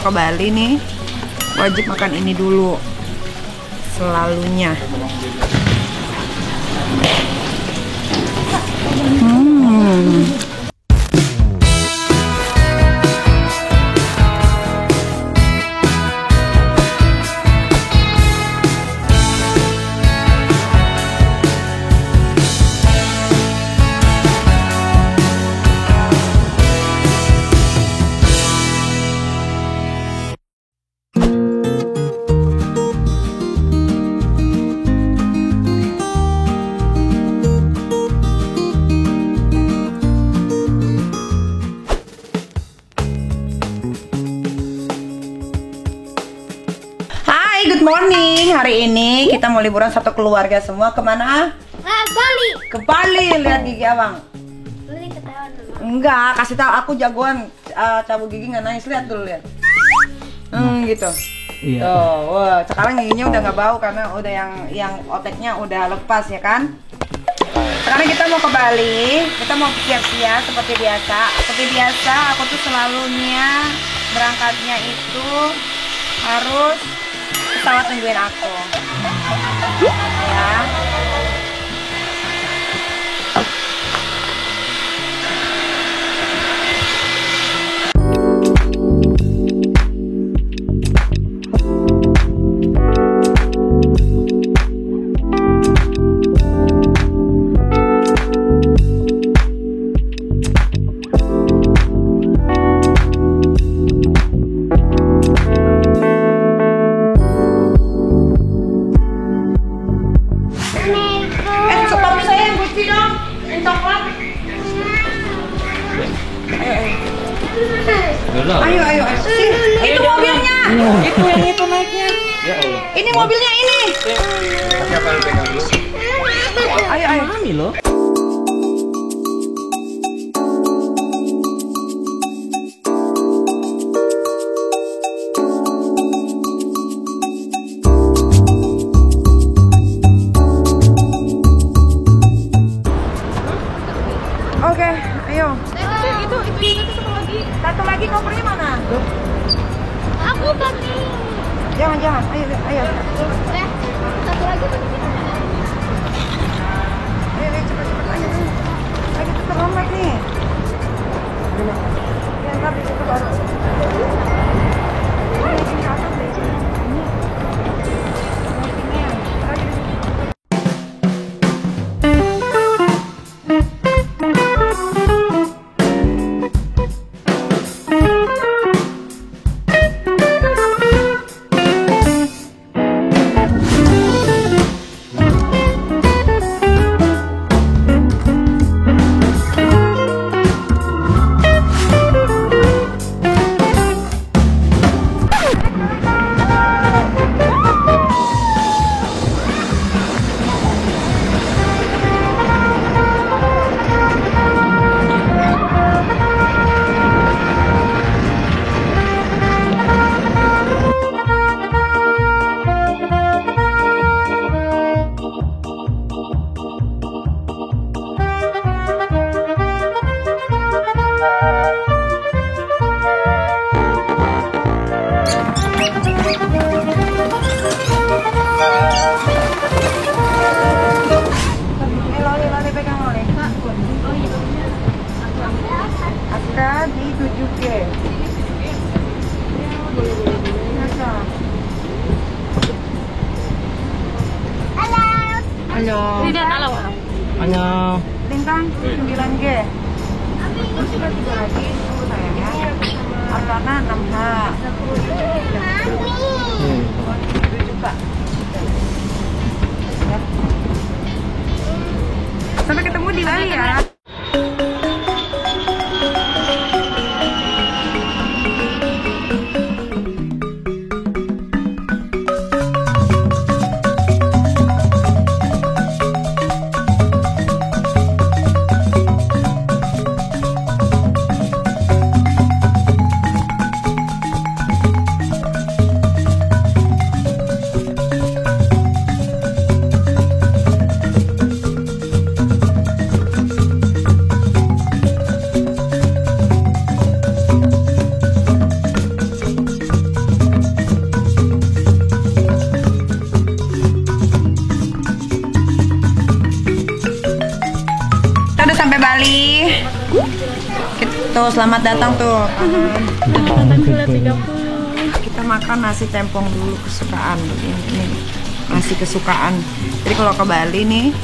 ke Bali nih wajib makan ini dulu selalunya. Good morning, hari ini kita mau liburan satu keluarga semua. Kemana? Bali. Ke Bali. Lihat gigi abang. Bali ketahuan dulu. Enggak, kasih tahu aku jagoan cabut gigi nggak nangis. Lihat dulu, lihat. Gitu. Iya. Tuh, wah, sekarang giginya udah nggak bau karena udah yang oteknya udah lepas ya kan. Sekarang kita mau ke Bali, kita mau siap-siap seperti biasa. Seperti biasa, aku tuh selalunya berangkatnya itu harus pesawat nungguin aku ya. Ayo. Itu mobilnya. Itu yang itu naiknya. Ini mobilnya ini. Ayo. Mami loh. Oke, ayo. Itu Satu lagi kopernya mana? aku tadi. Jangan. Ayo. Satu lagi tadi. Ayo cepet ayo. Lagi terlambat nih. Ya, ntar di situ baru. Di 7G. Halo. Hanya Lintang 9G. Terus kita juga lagi tunggu sayangnya. Artana 6H. 7 juta. Ya. Sampai ketemu di Bali ya. Tuh, selamat datang tuh. Datang gula 30. Kita makan nasi tempong dulu kesukaan. Ini nasi kesukaan. Jadi kalau ke Bali nih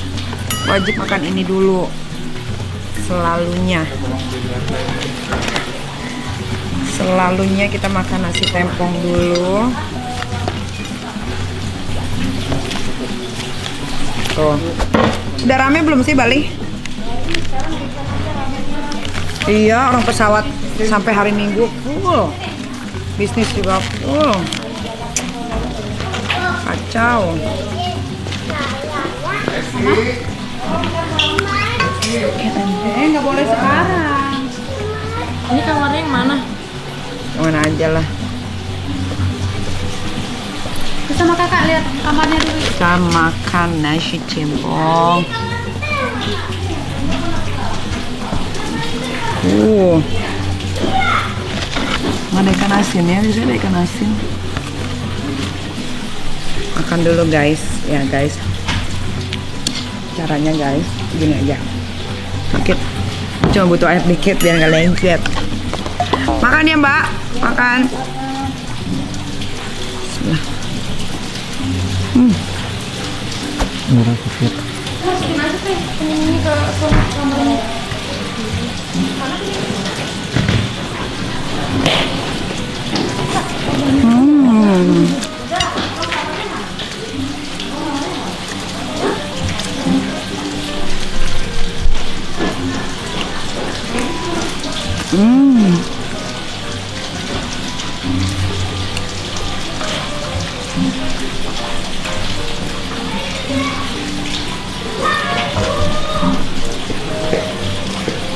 wajib makan ini dulu. Selalunya kita makan nasi tempong dulu. Tuh. Udah rame belum sih Bali? Iya, orang pesawat sampai hari Minggu full. Bisnis juga full. Kacau. Nggak boleh sekarang. Ini kamarnya yang mana? Mana aja lah. Sama kakak lihat kamarnya dulu. Kita makan nasi cembong. Ada ikan asin ya, di sini ada ikan asin. Makan dulu guys, ya guys. Caranya guys, gini aja. Dikit, cuma butuh air dikit biar nggak lengket. Makan ya Mbak, makan. Bismillah. Murah sedikit.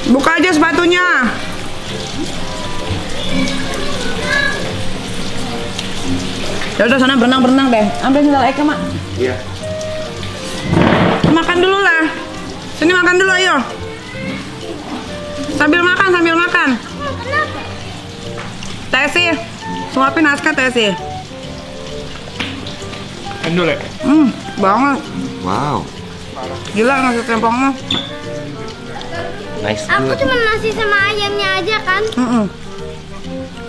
Buka aja sepatunya. Ya udah sana berenang deh. Ambil sendal Eka, Mak. Iya. Makan dulu lah. Sini makan dulu ayo. Sambil makan. Kenapa? Tesi. Suapin Aska Tesi. Endul ya? Banget. Wow. Gila nasi tempongnya. Nice. Aku cuma nasi sama ayamnya aja kan?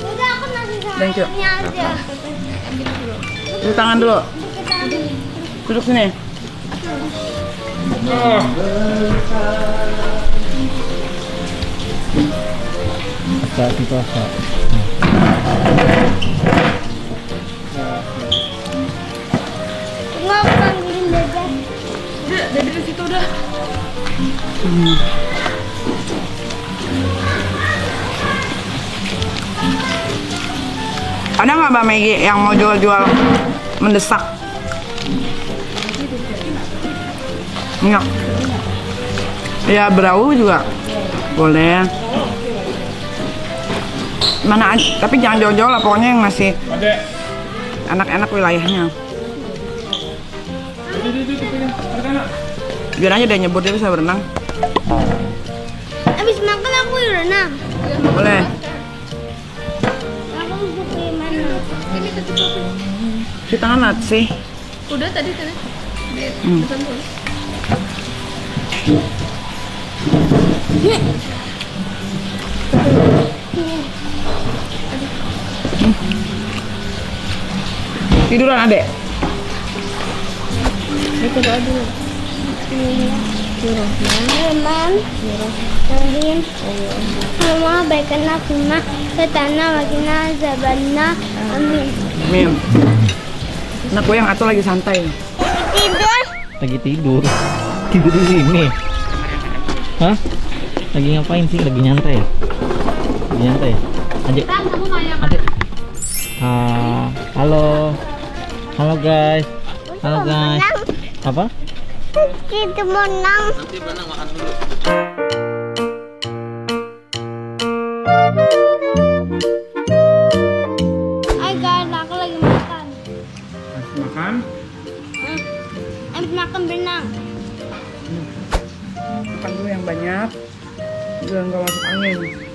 Udah aku nasi sama Thank you. ayamnya aja. Cuci tangan dulu. Duduk sini. Saat puasa. Nggak aku panggilin Dede. Jadi di situ udah. Ada nggak Mbak Megi yang mau jual-jual mendesak? Enggak. Ya berau juga boleh. Mana aja, tapi jangan jauh-jauh lah pokoknya yang masih enak-enak wilayahnya. Biar aja dia nyebur, dia bisa berenang. Abis makan aku renang. Boleh. Aku bisa ke mana? Cuci tangan Nat sih. Udah tadi. Tiduran adek. Rahman, Rahim, Allah baikkanlah firma setana wakina zabanna, amin. Amin. Anak gue yang atuh lagi santai. Tidur. Lagi tidur. Tidur di sini. Hah? Lagi ngapain sih? Lagi nyantai ya? Lagi nyantai. Adek. Adek. Halo. Halo guys. Halo guys. Apa? Kita menang. Hai guys, aku lagi makan. Makan. Abis makan berenang. Makan dulu yang banyak. Biar nggak masuk angin.